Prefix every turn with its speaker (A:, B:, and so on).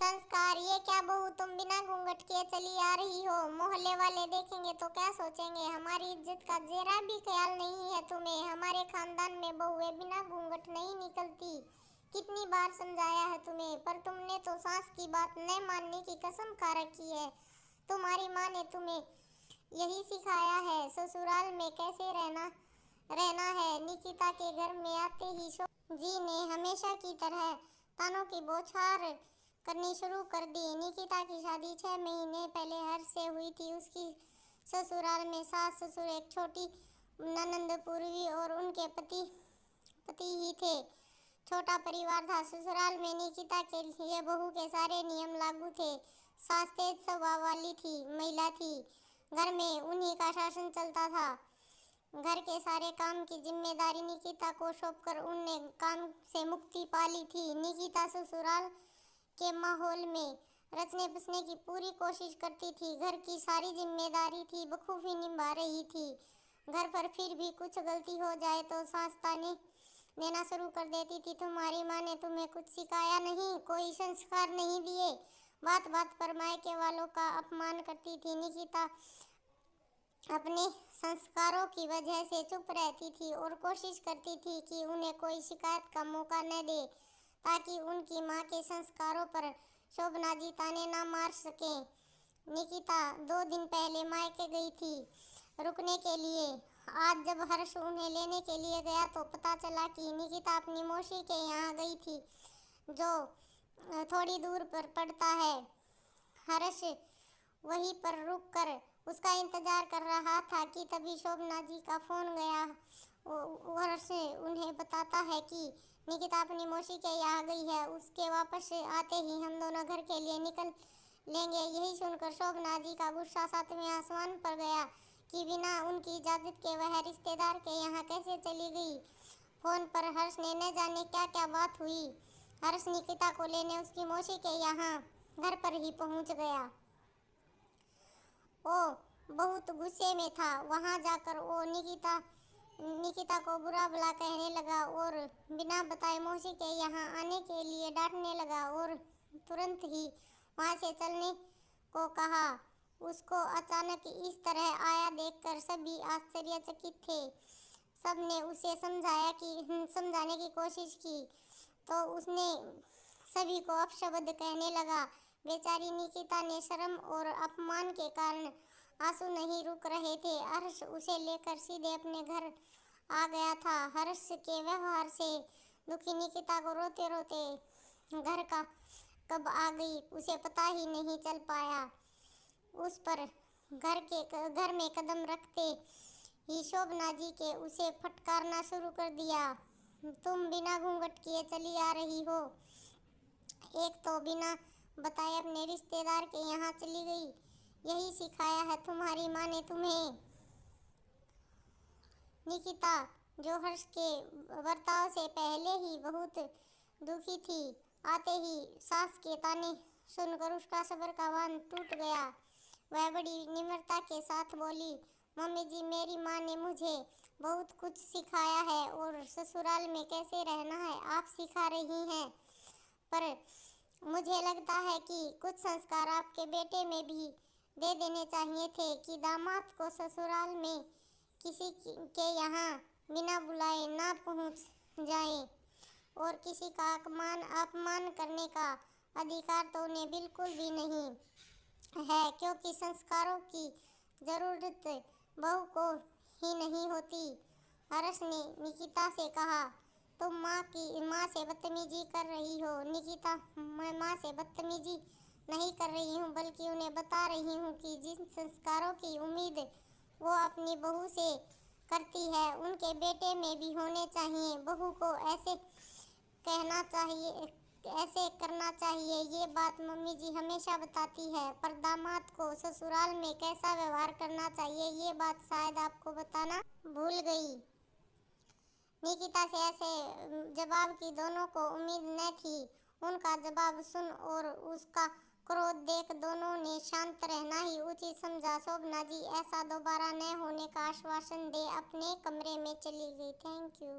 A: संस्कार, ये क्या बहू, तुम बिना घूंघट के चली आ रही हो। मोहल्ले वाले देखेंगे तो क्या सोचेंगे। हमारी इज्जत का जरा भी ख्याल नहीं है तुम्हें। हमारे खानदान में बहुएं बिना घूंघट नहीं निकलती। कितनी बार समझाया है तुम्हें, पर तुमने तो सास की बात न मानने की कसम खा रखी है। तुम्हारी माँ ने तुम्हें यही सिखाया है ससुराल में कैसे रहना रहना है। निकिता के घर में आते ही जी ने हमेशा की तरह तानों की बौछार करनी शुरू कर दी। निकिता की शादी 6 महीने पहले हर्ष से हुई थी। उसकी ससुराल में सास ससुर, एक छोटी ननंद पूर्वी और उनके पति ही थे। छोटा परिवार था। ससुराल में निकिता के लिए बहू के सारे नियम लागू थे। सास तेज स्वभाव वाली महिला थी। घर में उन्हीं का शासन चलता था। घर के सारे काम की जिम्मेदारी निकिता को सौंपकर उनने काम से मुक्ति पा ली थी। निकिता ससुराल के माहौल में रचने बसने की पूरी कोशिश करती थी। घर की सारी जिम्मेदारी थी बखूबी निभा रही थी। घर पर फिर भी कुछ गलती हो जाए तो सास ताने देना शुरू कर देती थी। तुम्हारी माँ ने तुम्हें कुछ सिखाया नहीं, कोई संस्कार नहीं दिए। बात बात पर मायके वालों का अपमान करती थी। निकिता अपने संस्कारों की वजह से चुप रहती थी और कोशिश करती थी कि उन्हें कोई शिकायत का मौका न दे, ताकि उनकी माँ के संस्कारों पर शोभना जी ताने ना मार सके। निकिता 2 दिन पहले मायके गई थी रुकने के लिए। आज जब हर्ष उन्हें लेने के लिए गया तो पता चला कि निकिता अपनी मौसी के यहाँ गई थी, जो थोड़ी दूर पर पड़ता है। हर्ष वहीं पर रुककर उसका इंतजार कर रहा था कि तभी शोभना जी का फोन गया। हर्ष उन्हें बताता है कि निकिता अपनी मौसी के यहाँ गई है। उसके वापस आते ही हम दोनों घर के लिए निकल लेंगे। यही सुनकर शोभना जी का गुस्सा 7वें आसमान पर गया कि बिना उनकी इजाज़त के वह रिश्तेदार के यहाँ कैसे चली गई। फोन पर हर्ष ने न जाने क्या क्या बात हुई। हर्ष निकिता को लेने उसकी मौसी के यहाँ घर पर ही पहुँच गया। वो बहुत गुस्से में था। वहाँ जाकर वो निकिता को बुरा भला कहने लगा और बिना बताए मौसी के यहाँ आने के लिए डांटने लगा और तुरंत ही वहाँ से चलने को कहा। उसको अचानक इस तरह आया देखकर सभी आश्चर्यचकित थे। सबने उसे समझाने की कोशिश की तो उसने सभी को अपशब्द कहने लगा। बेचारी निकिता ने शर्म और अपमान के कारण आंसू नहीं रुक रहे थे। हर्ष उसे लेकर सीधे अपने घर आ गया था। हर्ष के व्यवहार से दुखी निकिता को रोते रोते घर का कब आ गई उसे पता ही नहीं चल पाया। उस पर घर में कदम रखते ही शोभना जी के उसे फटकारना शुरू कर दिया। तुम बिना घूंघट किए चली आ रही हो। एक तो बिना बताए अपने रिश्तेदार के यहाँ चली गई। यही सिखाया है तुम्हारी माँ ने तुम्हें। निकिता, जो हर्ष के बर्ताव से पहले ही बहुत दुखी थी, आते ही सास के ताने सुनकर उसका सब्र का बांध टूट गया। वह बड़ी निम्रता के साथ बोली, मम्मी जी, मेरी माँ ने मुझे बहुत कुछ सिखाया है और ससुराल में कैसे रहना है आप सिखा रही हैं, पर मुझे लगता है कि कुछ संस्कार आपके बेटे में भी दे देने चाहिए थे कि दामाद को ससुराल में किसी के यहाँ बिना बुलाए ना पहुँच जाए और किसी का अपमान करने का अधिकार तो उन्हें बिल्कुल भी नहीं है, क्योंकि संस्कारों की ज़रूरत बहू को ही नहीं होती। हर्ष ने निकिता से कहा, तुम माँ से बदतमीजी कर रही हो। निकिता, मैं माँ से बदतमीजी नहीं कर रही हूँ, बल्कि उन्हें बता रही हूँ कि जिन संस्कारों की उम्मीद वो अपनी बहू से करती है उनके बेटे में भी होने चाहिए। बहू को ऐसे करना चाहिए। ये बात मम्मी जी हमेशा बताती है, पर दामाद को ससुराल में कैसा व्यवहार करना चाहिए ये बात शायद आपको बताना भूल गई। निकिता से ऐसे जवाब की दोनों को उम्मीद न थी। उनका जवाब सुन और उसका क्रोध देख दोनों ने शांत रहना ही उचित समझा। शोभना जी ऐसा दोबारा न होने का आश्वासन दे अपने कमरे में चली गई। Thank you.